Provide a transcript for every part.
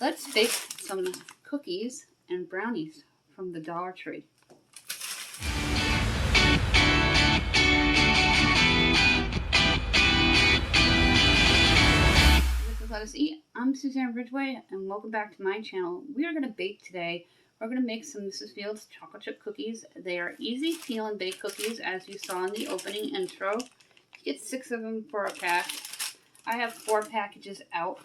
Let's bake some cookies and brownies from the Dollar Tree. This is Let Us Eat. I'm Suzanne Ridgway, and welcome back to my channel. We are going to bake today. We're going to make some Mrs. Fields chocolate chip cookies. They are easy peel and bake cookies, as you saw in the opening intro. You get 6 of them for a pack. I have 4 packages out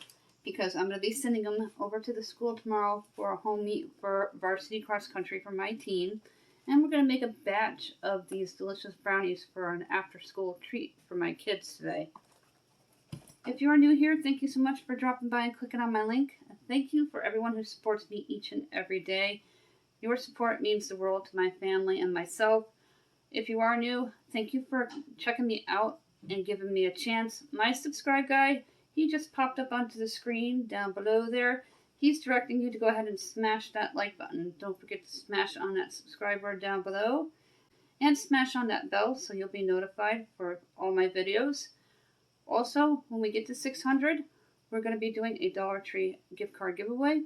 because I'm going to be sending them over to the school tomorrow for a home meet for varsity cross country for my team. And we're going to make a batch of these delicious brownies for an after school treat for my kids today. If you are new here, thank you so much for dropping by and clicking on my link. Thank you for everyone who supports me each and every day. Your support means the world to my family and myself. If you are new, thank you for checking me out and giving me a chance. My subscribe guy, he just popped up onto the screen down below there. He's directing you to go ahead and smash that like button. Don't forget to smash on that subscribe word down below. And smash on that bell so you'll be notified for all my videos. Also, when we get to 600, we're going to be doing a Dollar Tree gift card giveaway.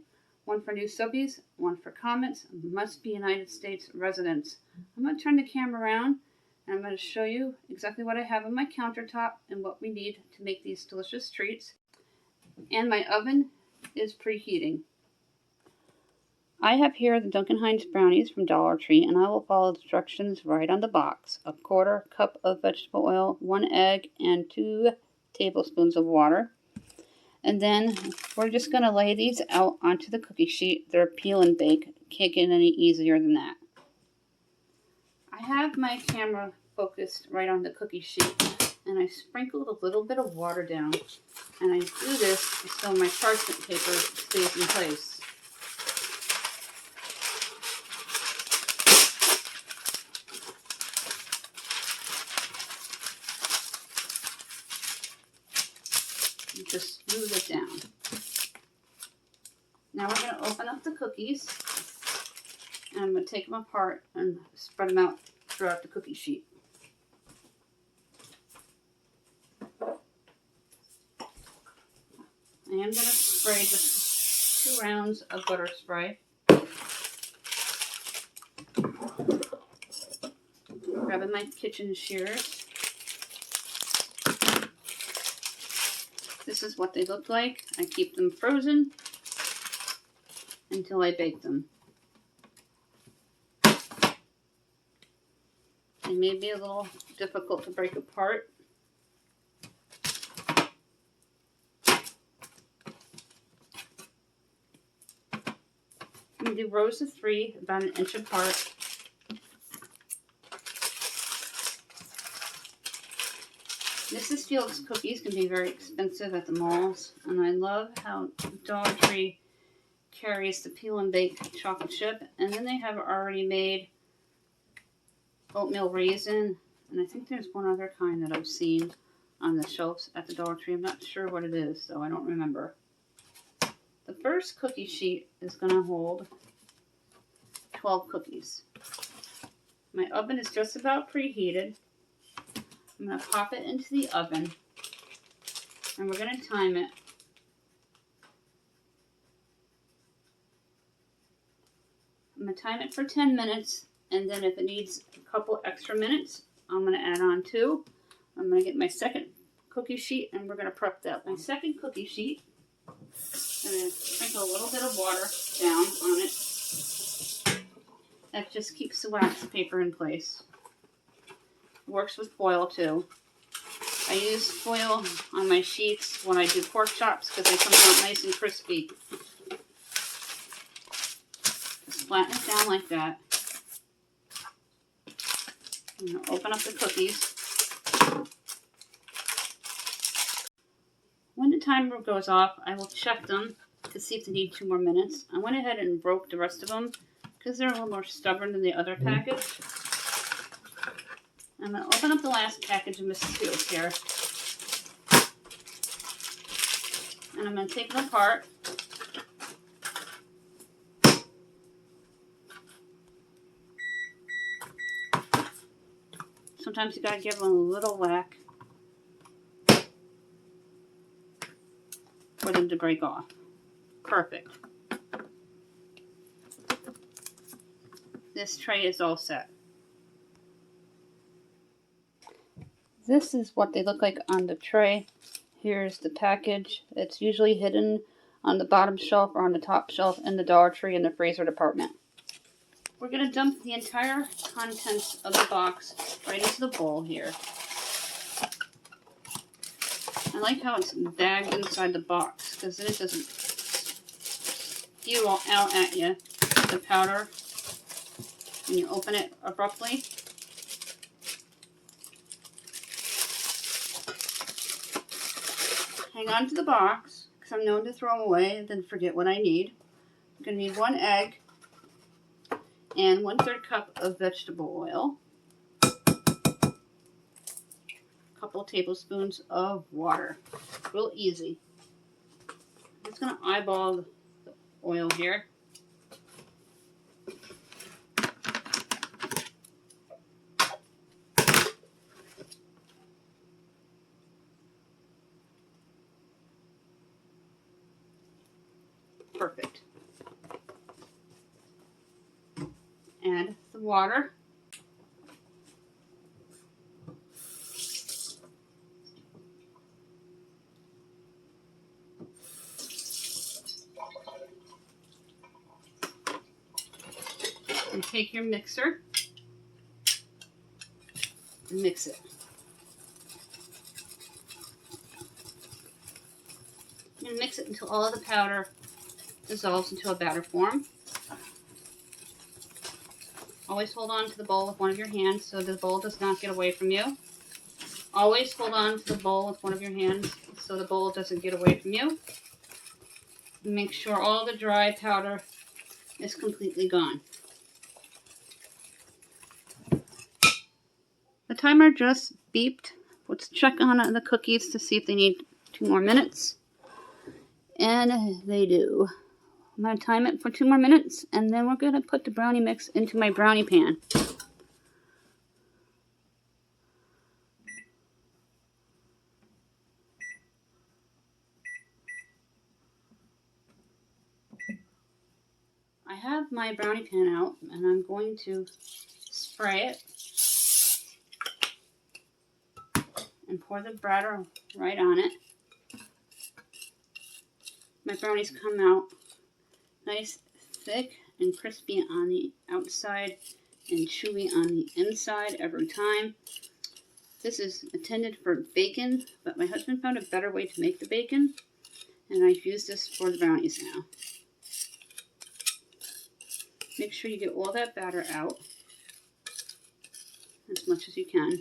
One for new subbies, one for comments. Must be United States residents. I'm going to turn the camera around. And I'm going to show you exactly what I have on my countertop and what we need to make these delicious treats. And my oven is preheating. I have here the Duncan Hines brownies from Dollar Tree, and I will follow the instructions right on the box. 1/4 cup of vegetable oil, 1 egg, and 2 tablespoons of water. And then we're just going to lay these out onto the cookie sheet. They're peel and bake. Can't get any easier than that. I have my camera focused right on the cookie sheet, and I sprinkled a little bit of water down, and I do this so my parchment paper stays in place. And just smooth it down. Now we're going to open up the cookies. And I'm going to take them apart and spread them out throughout the cookie sheet. I am going to spray just 2 rounds of butter spray. Grabbing my kitchen shears. This is what they look like. I keep them frozen until I bake them. They may be a little difficult to break apart. I'm going to do rows of 3, about 1 inch apart. Mrs. Fields cookies can be very expensive at the malls, and I love how Dollar Tree carries the peel and bake chocolate chip, and then they have already made oatmeal raisin, and I think there's one other kind that I've seen on the shelves at the Dollar Tree. I'm not sure what it is, so I don't remember. The first cookie sheet is going to hold 12 cookies. My oven is just about preheated. I'm going to pop it into the oven, and we're going to time it. I'm going to time it for 10 minutes. And then if it needs a couple extra minutes, I'm going to add on 2. I'm going to get my second cookie sheet, and we're going to prep that. My second cookie sheet, I'm going to sprinkle a little bit of water down on it. That just keeps the wax paper in place. It works with foil too. I use foil on my sheets when I do pork chops because they come out nice and crispy. Just flatten it down like that. I'm going to open up the cookies. When the timer goes off, I will check them to see if they need 2 more minutes. I went ahead and broke the rest of them because they're a little more stubborn than the other package. I'm going to open up the last package of Mrs. Fields here. And I'm going to take it apart. Sometimes you gotta give them a little whack for them to break off. Perfect. This tray is all set. This is what they look like on the tray. Here's the package. It's usually hidden on the bottom shelf or on the top shelf in the Dollar Tree in the freezer department. We're going to dump the entire contents of the box right into the bowl here. I like how it's bagged inside the box because then it doesn't spew all out at you, the powder, when you open it abruptly. Hang on to the box because I'm known to throw them away and then forget what I need. I'm going to need 1 egg and 1/3 cup of vegetable oil. A couple tablespoons of water. Real easy. I'm just going to eyeball the oil here. Perfect. Add the water. And take your mixer and mix it. I'm going to mix it until all of the powder dissolves into a batter form. Always hold on to the bowl with one of your hands so the bowl does not get away from you. Always hold on to the bowl with one of your hands so the bowl doesn't get away from you. Make sure all the dry powder is completely gone. The timer just beeped. Let's check on the cookies to see if they need 2 more minutes. And they do. I'm going to time it for 2 more minutes, and then we're going to put the brownie mix into my brownie pan. I have my brownie pan out, and I'm going to spray it and pour the batter right on it. My brownies come out nice, thick, and crispy on the outside and chewy on the inside every time. This is intended for bacon, but my husband found a better way to make the bacon, and I've used this for the brownies now. Make sure you get all that batter out as much as you can.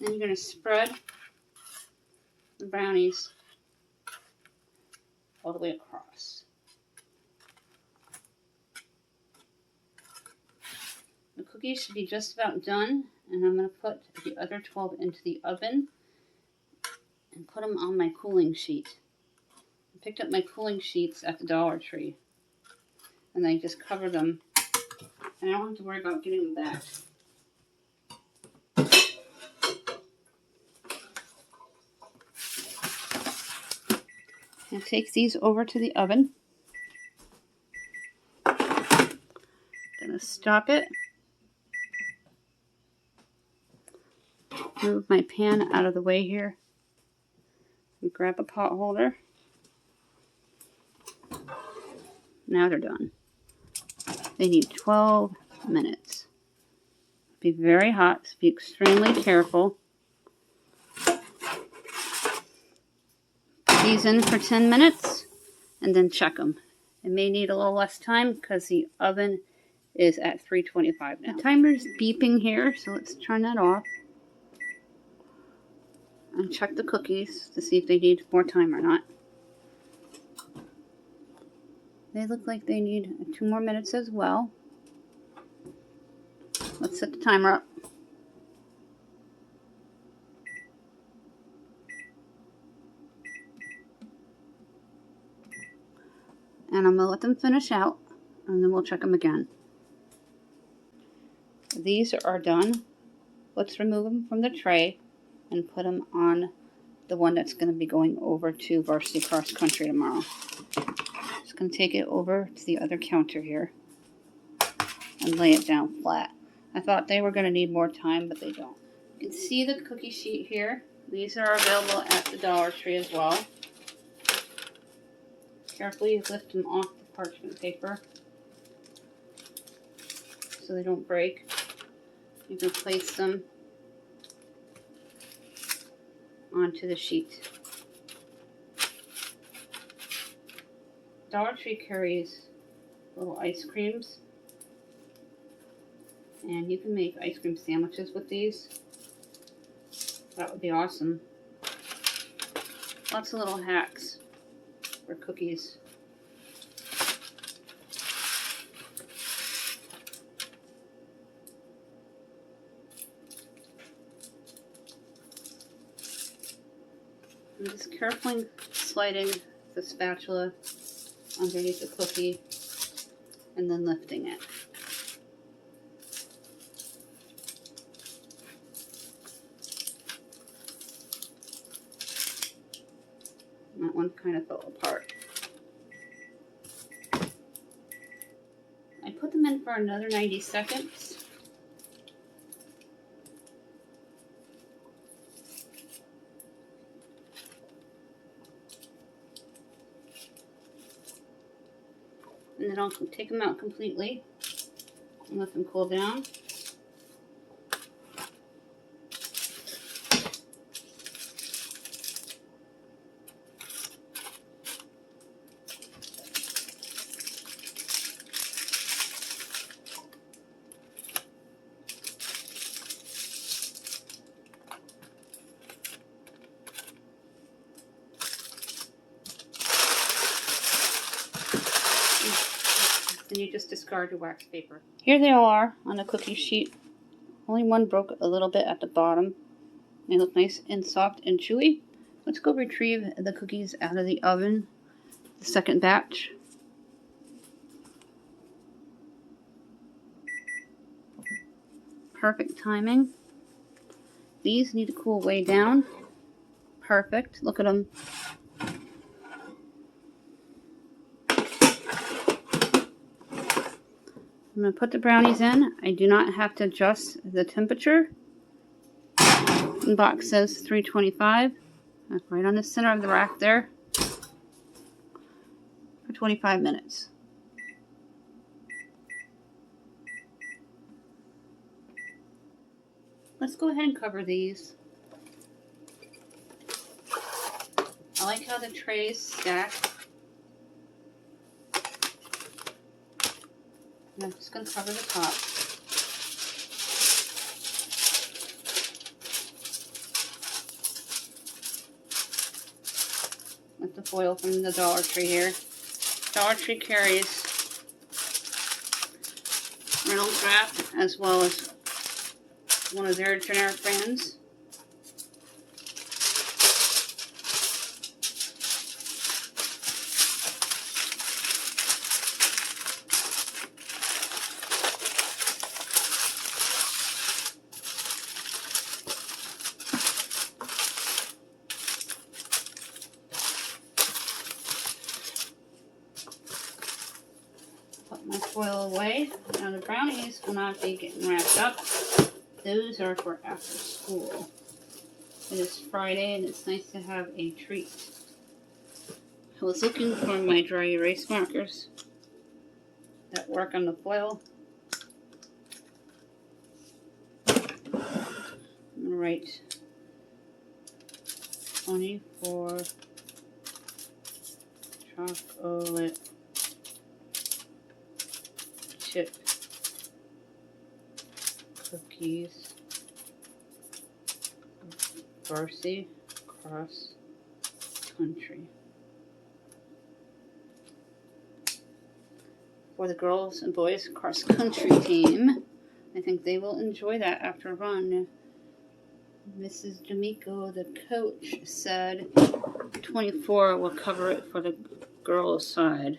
Then you're going to spread the brownies all the way across. The cookies should be just about done, and I'm going to put the other 12 into the oven and put them on my cooling sheet. I picked up my cooling sheets at the Dollar Tree, and I just cover them, and I don't have to worry about getting them back. I'll take these over to the oven. Gonna stop it. Move my pan out of the way here. And grab a pot holder. Now they're done. They need 12 minutes. Be very hot, so be extremely careful. These in for 10 minutes and then check them. It may need a little less time because the oven is at 325 now. The timer's beeping here, so let's turn that off. And check the cookies to see if they need more time or not. They look like they need 2 more minutes as well. Let's set the timer up. And I'm going to let them finish out, and then we'll check them again. These are done. Let's remove them from the tray and put them on the one that's going to be going over to varsity cross country tomorrow. Just going to take it over to the other counter here and lay it down flat. I thought they were going to need more time, but they don't. You can see the cookie sheet here. These are available at the Dollar Tree as well. Carefully lift them off the parchment paper so they don't break. You can place them onto the sheet. Dollar Tree carries little ice creams, and you can make ice cream sandwiches with these. That would be awesome. Lots of little hacks for cookies. I'm just carefully sliding the spatula underneath the cookie and then lifting it. That one kind of fell apart. I put them in for another 90 seconds. And then I'll take them out completely and let them cool down. And you just discard your wax paper. Here they all are on the cookie sheet. Only one broke a little bit at the bottom. They look nice and soft and chewy. Let's go retrieve the cookies out of the oven, the second batch. Perfect timing. These need to cool way down. Perfect. Look at them. I'm going to put the brownies in. I do not have to adjust the temperature. The box says 325. That's right on the center of the rack there. For 25 minutes. Let's go ahead and cover these. I like how the trays stack. And I'm just going to cover the top. With the foil from the Dollar Tree here. Dollar Tree carries Reynolds Wrap as well as one of their generic brands. Put my foil away. Now the brownies will not be getting wrapped up. Those are for after school. It is Friday and it's nice to have a treat. I was looking for my dry erase markers that work on the foil. I'm going to write 24 chocolate chip cookies, varsity cross country. For the girls and boys cross country team, I think they will enjoy that after a run. Mrs. D'Amico, the coach, said 24 will cover it for the girls' side.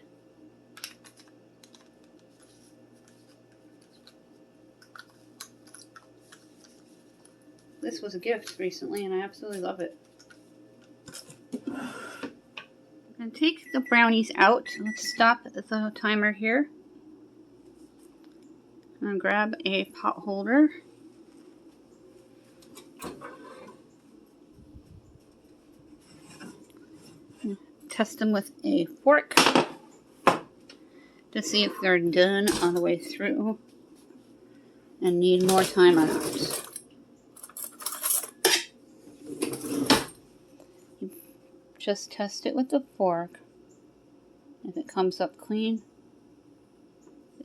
This was a gift recently, and I absolutely love it. I'm going to take the brownies out. Let's stop the timer here. I'm going to grab a pot holder. Test them with a fork to see if they're done all the way through and need more time on it. Just test it with the fork. If it comes up clean,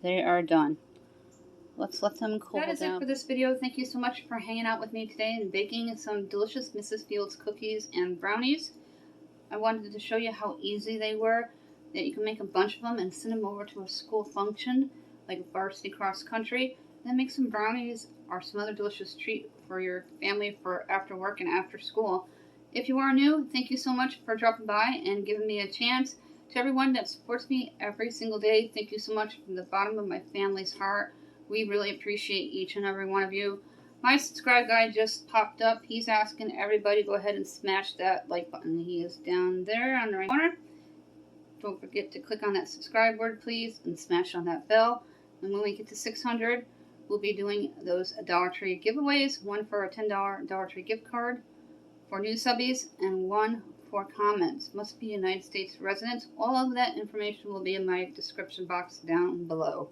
they are done. Let's let them cool down. That is it for this video. Thank you so much for hanging out with me today and baking some delicious Mrs. Fields cookies and brownies. I wanted to show you how easy they were, that you can make a bunch of them and send them over to a school function, like varsity cross country, and then make some brownies or some other delicious treat for your family for after work and after school. If you are new, thank you so much for dropping by and giving me a chance. To everyone that supports me every single day, thank you so much from the bottom of my family's heart. We really appreciate each and every one of you. My subscribe guy just popped up. He's asking everybody to go ahead and smash that like button. He is down there on the right corner. Don't forget to click on that subscribe word, please, and smash on that bell. And when we get to 600, we'll be doing those Dollar Tree giveaways. One for a $10 Dollar Tree gift card for new subbies, and one for comments. Must be United States residents. All of that information will be in my description box down below.